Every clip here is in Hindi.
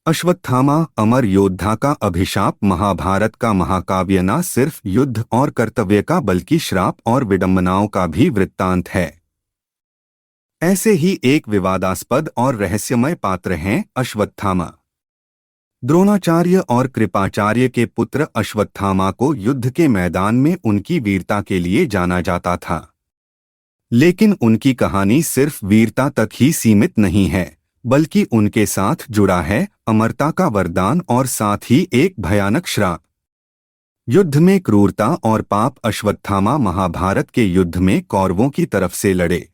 अश्वत्थामा अमर योद्धा का अभिशाप महाभारत का महाकाव्य न सिर्फ युद्ध और कर्तव्य का बल्कि श्राप और विडंबनाओं का भी वृत्तांत है। ऐसे ही एक विवादास्पद और रहस्यमय पात्र हैं अश्वत्थामा। द्रोणाचार्य और कृपाचार्य के पुत्र अश्वत्थामा को युद्ध के मैदान में उनकी वीरता के लिए जाना जाता था। लेकिन उनकी कहानी सिर्फ वीरता तक ही सीमित नहीं है, बल्कि उनके साथ जुड़ा है अमरता का वरदान और साथ ही एक भयानक श्राप। युद्ध में क्रूरता और पाप। अश्वत्थामा महाभारत के युद्ध में कौरवों की तरफ से लड़े।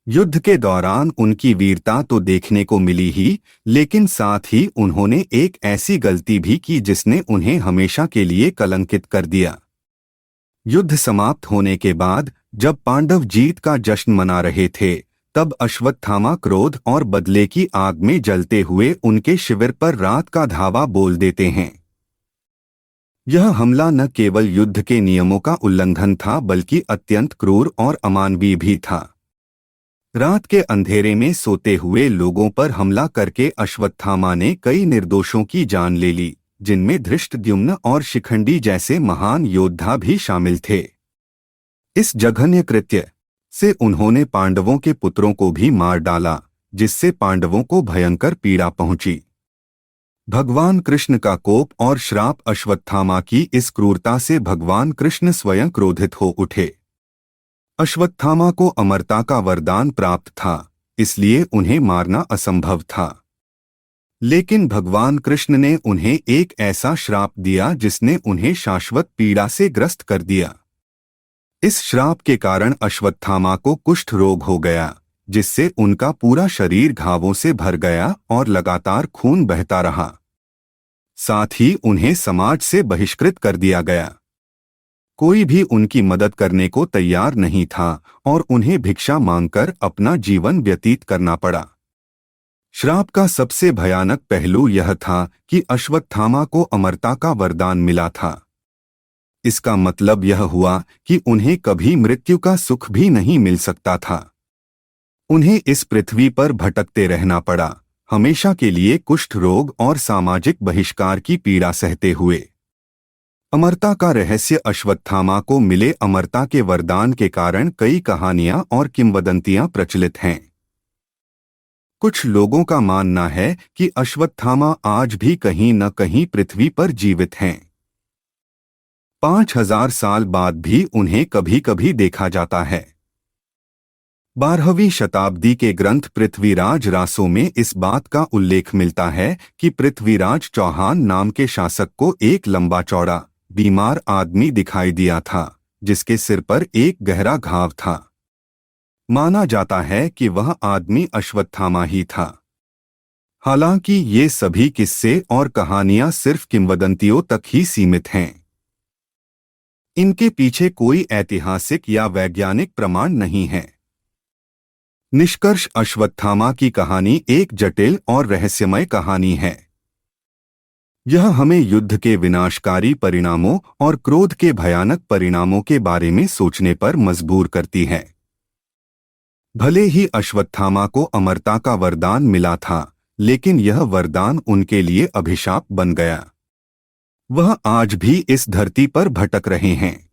युद्ध के दौरान उनकी वीरता तो देखने को मिली ही, लेकिन साथ ही उन्होंने एक ऐसी गलती भी की जिसने उन्हें हमेशा के लिए कलंकित कर दिया। युद्ध समाप्त होने के बाद जब पांडव जीत का जश्न मना रहे थे, तब अश्वत्थामा क्रोध और बदले की आग में जलते हुए उनके शिविर पर रात का धावा बोल देते हैं। यह हमला न केवल युद्ध के नियमों का उल्लंघन था, बल्कि अत्यंत क्रूर और अमानवीय भी था। रात के अंधेरे में सोते हुए लोगों पर हमला करके अश्वत्थामा ने कई निर्दोषों की जान ले ली, जिनमें धृष्टद्युम्न और शिखंडी जैसे महान योद्धा भी शामिल थे। इस जघन्य कृत्य से उन्होंने पांडवों के पुत्रों को भी मार डाला, जिससे पांडवों को भयंकर पीड़ा पहुंची। भगवान कृष्ण का कोप और श्राप। अश्वत्थामा की इस क्रूरता से भगवान कृष्ण स्वयं क्रोधित हो उठे। अश्वत्थामा को अमरता का वरदान प्राप्त था, इसलिए उन्हें मारना असंभव था। लेकिन भगवान कृष्ण ने उन्हें एक ऐसा श्राप दिया जिसने उन्हें शाश्वत पीड़ा से ग्रस्त कर दिया। इस श्राप के कारण अश्वत्थामा को कुष्ठ रोग हो गया, जिससे उनका पूरा शरीर घावों से भर गया और लगातार खून बहता रहा। साथ ही उन्हें समाज से बहिष्कृत कर दिया गया। कोई भी उनकी मदद करने को तैयार नहीं था और उन्हें भिक्षा मांगकर अपना जीवन व्यतीत करना पड़ा। श्राप का सबसे भयानक पहलू यह था कि अश्वत्थामा को अमरता का वरदान मिला था। इसका मतलब यह हुआ कि उन्हें कभी मृत्यु का सुख भी नहीं मिल सकता था। उन्हें इस पृथ्वी पर भटकते रहना पड़ा, हमेशा के लिए कुष्ठ रोग और सामाजिक बहिष्कार की पीड़ा सहते हुए। अमरता का रहस्य। अश्वत्थामा को मिले अमरता के वरदान के कारण कई कहानियां और किंवदंतियां प्रचलित हैं। कुछ लोगों का मानना है कि अश्वत्थामा आज भी कहीं न कहीं पृथ्वी पर जीवित हैं। 5000 साल बाद भी उन्हें कभी कभी देखा जाता है। 12वीं शताब्दी के ग्रंथ पृथ्वीराज रासो में इस बात का उल्लेख मिलता है कि पृथ्वीराज चौहान नाम के शासक को एक लंबा चौड़ा बीमार आदमी दिखाई दिया था, जिसके सिर पर एक गहरा घाव था। माना जाता है कि वह आदमी अश्वत्थामा ही था। हालांकि ये सभी किस्से और कहानियां सिर्फ किंवदंतियों तक ही सीमित हैं। इनके पीछे कोई ऐतिहासिक या वैज्ञानिक प्रमाण नहीं है। निष्कर्ष। अश्वत्थामा की कहानी एक जटिल और रहस्यमय कहानी है। यह हमें युद्ध के विनाशकारी परिणामों और क्रोध के भयानक परिणामों के बारे में सोचने पर मजबूर करती है। भले ही अश्वत्थामा को अमरता का वरदान मिला था, लेकिन यह वरदान उनके लिए अभिशाप बन गया। वह आज भी इस धरती पर भटक रहे हैं।